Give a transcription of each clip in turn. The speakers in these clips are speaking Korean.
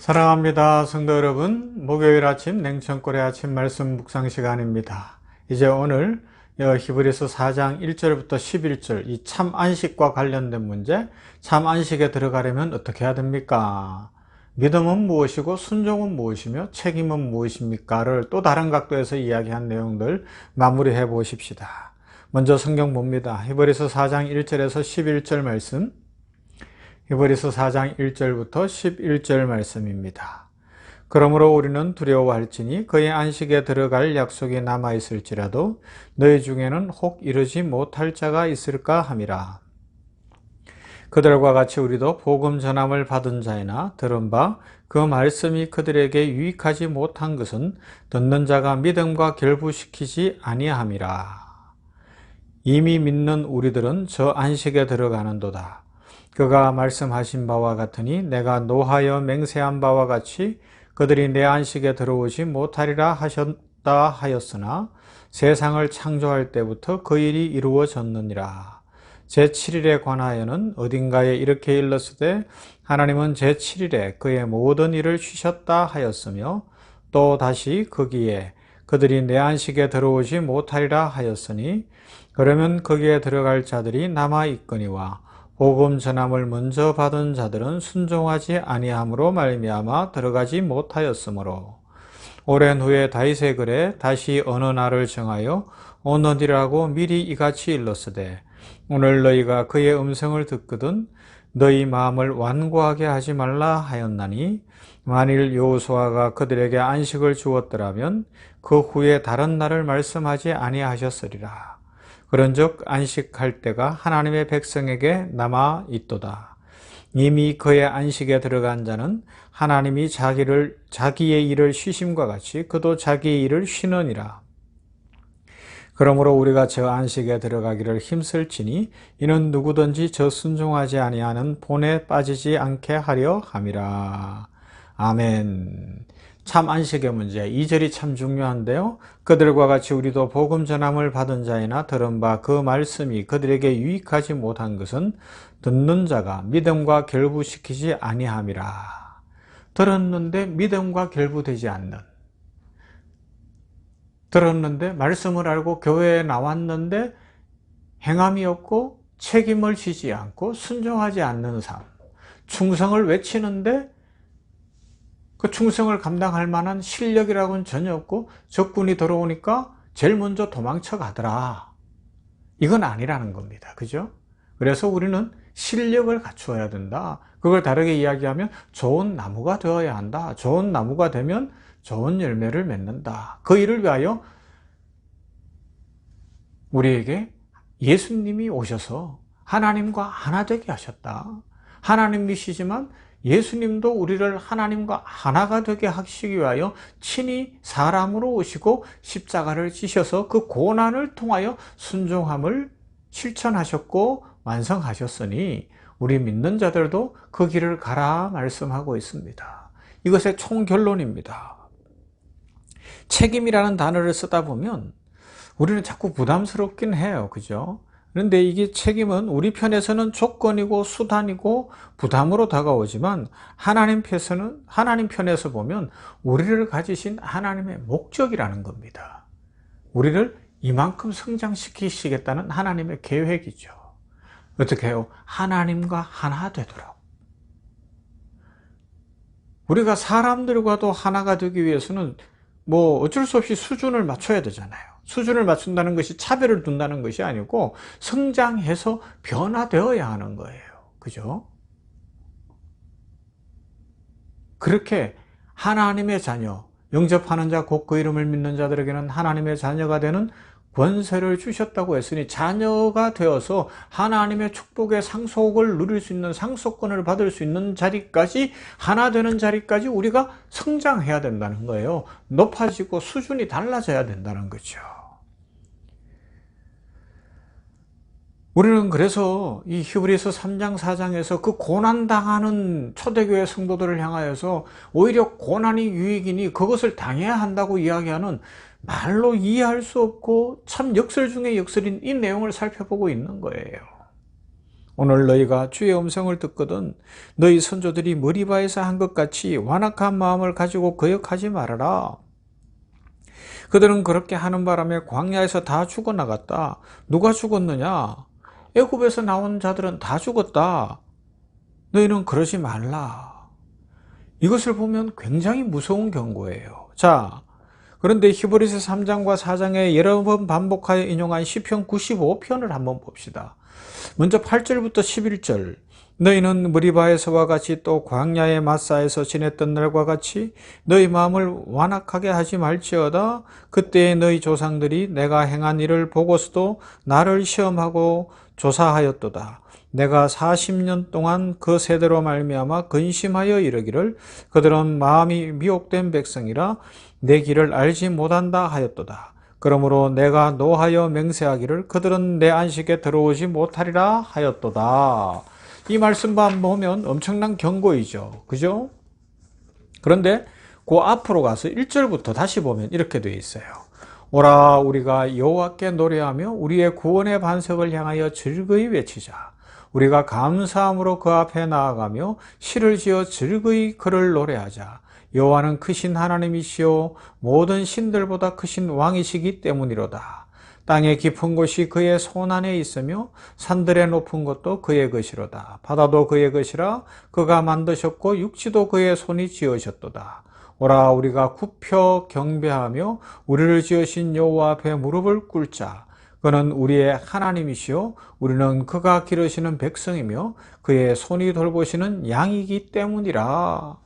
사랑합니다. 성도 여러분, 목요일 아침 냉천골의 아침 말씀 묵상 시간입니다. 이제 오늘 히브리서 4장 1절부터 11절 이 참 안식과 관련된 문제, 참 안식에 들어가려면 어떻게 해야 됩니까? 믿음은 무엇이고 순종은 무엇이며 책임은 무엇입니까?를 또 다른 각도에서 이야기한 내용들 마무리해 보십시다. 먼저 성경 봅니다. 히브리서 4장 1절에서 11절 말씀, 히브리서 4장 1절부터 11절 말씀입니다. 그러므로 우리는 두려워할지니 그의 안식에 들어갈 약속이 남아있을지라도 너희 중에는 혹 이르지 못할 자가 있을까 함이라. 그들과 같이 우리도 복음 전함을 받은 자이나 들은 바 그 말씀이 그들에게 유익하지 못한 것은 듣는 자가 믿음과 결부시키지 아니함이라. 이미 믿는 우리들은 저 안식에 들어가는도다. 그가 말씀하신 바와 같으니 내가 노하여 맹세한 바와 같이 그들이 내 안식에 들어오지 못하리라 하셨다 하였으나 세상을 창조할 때부터 그 일이 이루어졌느니라. 제7일에 관하여는 어딘가에 이렇게 일렀으되 하나님은 제7일에 그의 모든 일을 쉬셨다 하였으며 또 다시 거기에 그들이 내 안식에 들어오지 못하리라 하였으니 그러면 거기에 들어갈 자들이 남아있거니와 복음 전함을 먼저 받은 자들은 순종하지 아니함으로 말미암아 들어가지 못하였으므로 오랜 후에 다윗의 글에 다시 어느 날을 정하여 오늘이라고 미리 이같이 일렀으되 오늘 너희가 그의 음성을 듣거든 너희 마음을 완고하게 하지 말라 하였나니 만일 여호수아가 그들에게 안식을 주었더라면 그 후에 다른 날을 말씀하지 아니하셨으리라. 그런즉 안식할 때가 하나님의 백성에게 남아 있도다. 이미 그의 안식에 들어간 자는 하나님이 자기의 일을 쉬심과 같이 그도 자기의 일을 쉬느니라. 그러므로 우리가 저 안식에 들어가기를 힘쓸지니 이는 누구든지 저 순종하지 아니하는 본에 빠지지 않게 하려 함이라. 아멘. 참 안식의 문제, 2절이 참 중요한데요. 그들과 같이 우리도 복음 전함을 받은 자이나 들은 바 그 말씀이 그들에게 유익하지 못한 것은 듣는 자가 믿음과 결부시키지 아니함이라. 들었는데 믿음과 결부되지 않는, 들었는데 말씀을 알고 교회에 나왔는데 행함이 없고 책임을 지지 않고 순종하지 않는 삶, 충성을 외치는데 그 충성을 감당할 만한 실력이라고는 전혀 없고 적군이 들어오니까 제일 먼저 도망쳐 가더라. 이건 아니라는 겁니다. 그죠? 그래서 우리는 실력을 갖추어야 된다. 그걸 다르게 이야기하면 좋은 나무가 되어야 한다. 좋은 나무가 되면 좋은 열매를 맺는다. 그 일을 위하여 우리에게 예수님이 오셔서 하나님과 하나 되게 하셨다. 하나님이시지만 예수님도 우리를 하나님과 하나가 되게 하시기 위하여 친히 사람으로 오시고 십자가를 지셔서 그 고난을 통하여 순종함을 실천하셨고 완성하셨으니 우리 믿는 자들도 그 길을 가라 말씀하고 있습니다. 이것의 총결론입니다. 책임이라는 단어를 쓰다 보면 우리는 자꾸 부담스럽긴 해요. 그죠? 그런데 이게 책임은 우리 편에서는 조건이고 수단이고 부담으로 다가오지만 하나님 편에서 보면 우리를 가지신 하나님의 목적이라는 겁니다. 우리를 이만큼 성장시키시겠다는 하나님의 계획이죠. 어떻게 해요? 하나님과 하나 되도록. 우리가 사람들과도 하나가 되기 위해서는 어쩔 수 없이 수준을 맞춰야 되잖아요. 수준을 맞춘다는 것이 차별을 둔다는 것이 아니고 성장해서 변화되어야 하는 거예요. 그죠? 그렇게 하나님의 자녀, 영접하는 자, 곧 그 이름을 믿는 자들에게는 하나님의 자녀가 되는 권세를 주셨다고 했으니 자녀가 되어서 하나님의 축복의 상속을 누릴 수 있는 상속권을 받을 수 있는 자리까지 하나 되는 자리까지 우리가 성장해야 된다는 거예요. 높아지고 수준이 달라져야 된다는 거죠. 우리는 그래서 이 히브리서 3장 4장에서 그 고난당하는 초대교회 성도들을 향하여서 오히려 고난이 유익이니 그것을 당해야 한다고 이야기하는 말로 이해할 수 없고 참 역설 중의 역설인 이 내용을 살펴보고 있는 거예요. 오늘 너희가 주의 음성을 듣거든 너희 선조들이 머리바에서 한 것 같이 완악한 마음을 가지고 거역하지 말아라. 그들은 그렇게 하는 바람에 광야에서 다 죽어나갔다. 누가 죽었느냐? 애굽에서 나온 자들은 다 죽었다. 너희는 그러지 말라. 이것을 보면 굉장히 무서운 경고예요. 자, 그런데 히브리서 3장과 4장에 여러 번 반복하여 인용한 시편 95편을 한번 봅시다. 먼저 8절부터 11절. 너희는 무리바에서와 같이 또 광야의 마사에서 지냈던 날과 같이 너희 마음을 완악하게 하지 말지어다. 그때에 너희 조상들이 내가 행한 일을 보고서도 나를 시험하고 조사하였도다. 내가 40년 동안 그 세대로 말미암아 근심하여 이르기를 그들은 마음이 미혹된 백성이라 내 길을 알지 못한다 하였도다. 그러므로 내가 노하여 맹세하기를 그들은 내 안식에 들어오지 못하리라 하였도다. 이 말씀만 보면 엄청난 경고이죠. 그죠? 그런데 그 앞으로 가서 1절부터 다시 보면 이렇게 되어 있어요. 오라 우리가 여호와께 노래하며 우리의 구원의 반석을 향하여 즐거이 외치자. 우리가 감사함으로 그 앞에 나아가며 시를 지어 즐거이 그를 노래하자. 여호와는 크신 하나님이시요 모든 신들보다 크신 왕이시기 때문이로다. 땅의 깊은 곳이 그의 손 안에 있으며 산들의 높은 곳도 그의 것이로다. 바다도 그의 것이라 그가 만드셨고 육지도 그의 손이 지으셨도다. 오라 우리가 굽혀 경배하며 우리를 지으신 여호와 앞에 무릎을 꿇자. 그는 우리의 하나님이시요 우리는 그가 기르시는 백성이며 그의 손이 돌보시는 양이기 때문이라.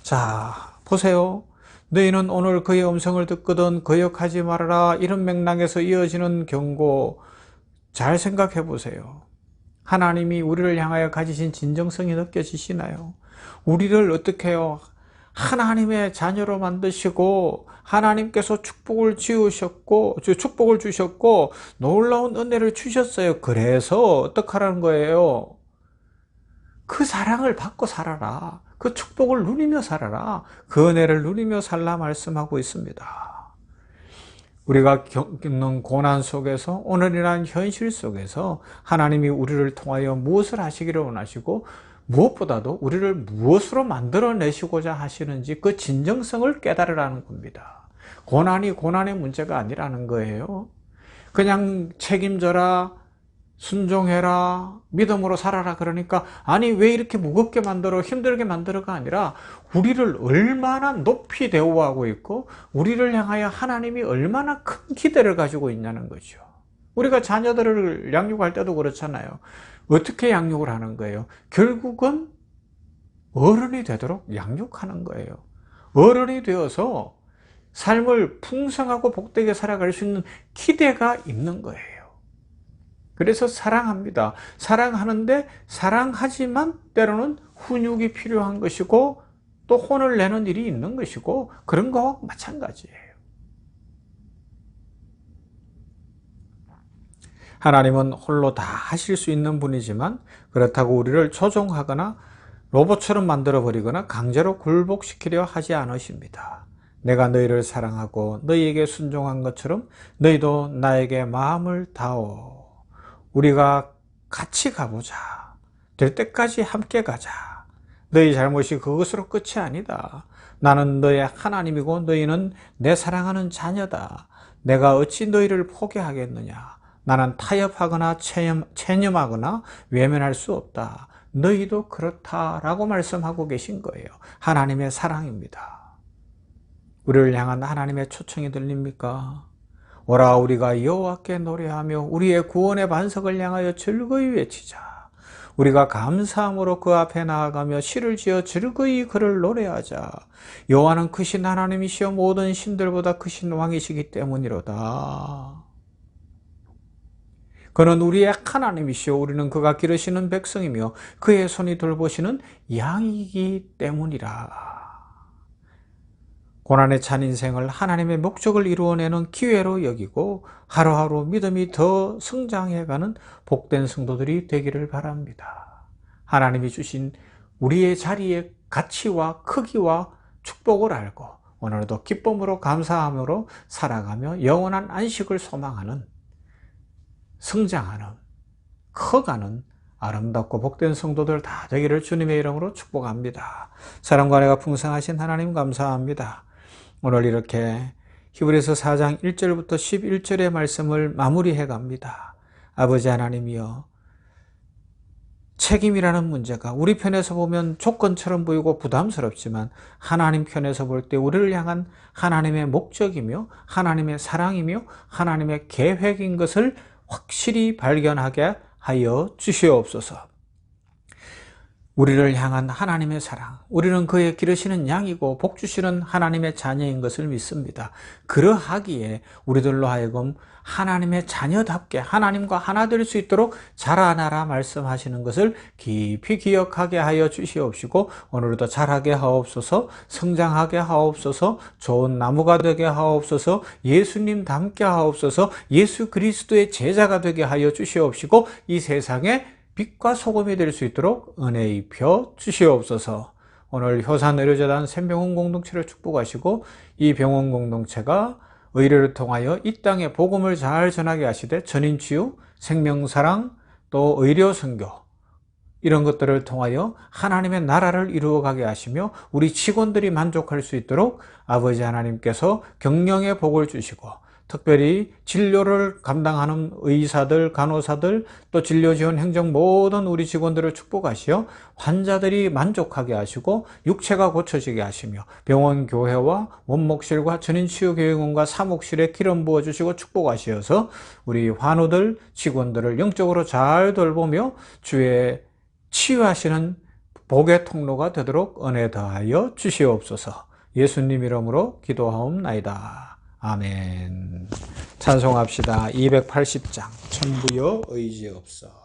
자, 보세요. 너희는 오늘 그의 음성을 듣거든 거역하지 말아라. 이런 맥락에서 이어지는 경고 잘 생각해 보세요. 하나님이 우리를 향하여 가지신 진정성이 느껴지시나요? 우리를 어떻게 해요? 하나님의 자녀로 만드시고 하나님께서 축복을 주셨고 놀라운 은혜를 주셨어요. 그래서 어떡하라는 거예요? 그 사랑을 받고 살아라. 그 축복을 누리며 살아라. 그 은혜를 누리며 살라 말씀하고 있습니다. 우리가 겪는 고난 속에서 오늘이라는 현실 속에서 하나님이 우리를 통하여 무엇을 하시기를 원하시고 무엇보다도 우리를 무엇으로 만들어내시고자 하시는지 그 진정성을 깨달으라는 겁니다. 고난이 고난의 문제가 아니라는 거예요. 그냥 책임져라, 순종해라, 믿음으로 살아라 그러니까 아니 왜 이렇게 무겁게 만들어 힘들게 만들어가 아니라 우리를 얼마나 높이 대우하고 있고 우리를 향하여 하나님이 얼마나 큰 기대를 가지고 있냐는 거죠. 우리가 자녀들을 양육할 때도 그렇잖아요. 어떻게 양육을 하는 거예요? 결국은 어른이 되도록 양육하는 거예요. 어른이 되어서 삶을 풍성하고 복되게 살아갈 수 있는 기대가 있는 거예요. 그래서 사랑합니다. 사랑하는데 사랑하지만 때로는 훈육이 필요한 것이고 또 혼을 내는 일이 있는 것이고 그런 거와 마찬가지예요. 하나님은 홀로 다 하실 수 있는 분이지만 그렇다고 우리를 조종하거나 로봇처럼 만들어버리거나 강제로 굴복시키려 하지 않으십니다. 내가 너희를 사랑하고 너희에게 순종한 것처럼 너희도 나에게 마음을 다오. 우리가 같이 가보자. 될 때까지 함께 가자. 너희 잘못이 그것으로 끝이 아니다. 나는 너의 하나님이고 너희는 내 사랑하는 자녀다. 내가 어찌 너희를 포기하겠느냐. 나는 타협하거나 체념하거나 외면할 수 없다. 너희도 그렇다라고 말씀하고 계신 거예요. 하나님의 사랑입니다. 우리를 향한 하나님의 초청이 들립니까? 오라 우리가 여호와께 노래하며 우리의 구원의 반석을 향하여 즐거이 외치자. 우리가 감사함으로 그 앞에 나아가며 시를 지어 즐거이 그를 노래하자. 여호와는 크신 하나님이시여 모든 신들보다 크신 왕이시기 때문이로다. 그는 우리의 하나님이시여 우리는 그가 기르시는 백성이며 그의 손이 돌보시는 양이기 때문이라. 고난에 찬 인생을 하나님의 목적을 이루어내는 기회로 여기고 하루하루 믿음이 더 성장해가는 복된 성도들이 되기를 바랍니다. 하나님이 주신 우리의 자리의 가치와 크기와 축복을 알고 오늘도 기쁨으로 감사함으로 살아가며 영원한 안식을 소망하는 성장하는 커가는 아름답고 복된 성도들 다 되기를 주님의 이름으로 축복합니다. 사랑과 은혜가 풍성하신 하나님 감사합니다. 오늘 이렇게 히브리서 4장 1절부터 11절의 말씀을 마무리해 갑니다. 아버지 하나님이여, 책임이라는 문제가 우리 편에서 보면 조건처럼 보이고 부담스럽지만 하나님 편에서 볼 때 우리를 향한 하나님의 목적이며 하나님의 사랑이며 하나님의 계획인 것을 확실히 발견하게 하여 주시옵소서. 우리를 향한 하나님의 사랑, 우리는 그의 기르시는 양이고 복 주시는 하나님의 자녀인 것을 믿습니다. 그러하기에 우리들로 하여금 하나님의 자녀답게 하나님과 하나 될 수 있도록 자라나라 말씀하시는 것을 깊이 기억하게 하여 주시옵시고 오늘도 자라게 하옵소서, 성장하게 하옵소서, 좋은 나무가 되게 하옵소서, 예수님 닮게 하옵소서, 예수 그리스도의 제자가 되게 하여 주시옵시고 이 세상에 빛과 소금이 될 수 있도록 은혜 입혀 주시옵소서. 오늘 효산의료재단 샘병원 공동체를 축복하시고 이 병원 공동체가 의료를 통하여 이 땅에 복음을 잘 전하게 하시되 전인치유, 생명사랑, 또 의료선교 이런 것들을 통하여 하나님의 나라를 이루어가게 하시며 우리 직원들이 만족할 수 있도록 아버지 하나님께서 경영의 복을 주시고 특별히 진료를 감당하는 의사들, 간호사들, 또 진료지원 행정 모든 우리 직원들을 축복하시어 환자들이 만족하게 하시고 육체가 고쳐지게 하시며 병원, 교회와 원목실과 전인치유교육원과 사목실에 기름 부어주시고 축복하시어서 우리 환우들, 직원들을 영적으로 잘 돌보며 주의 치유하시는 복의 통로가 되도록 은혜 더하여 주시옵소서. 예수님 이름으로 기도하옵나이다. 아멘. 찬송합시다. 280장 천부여 의지없어.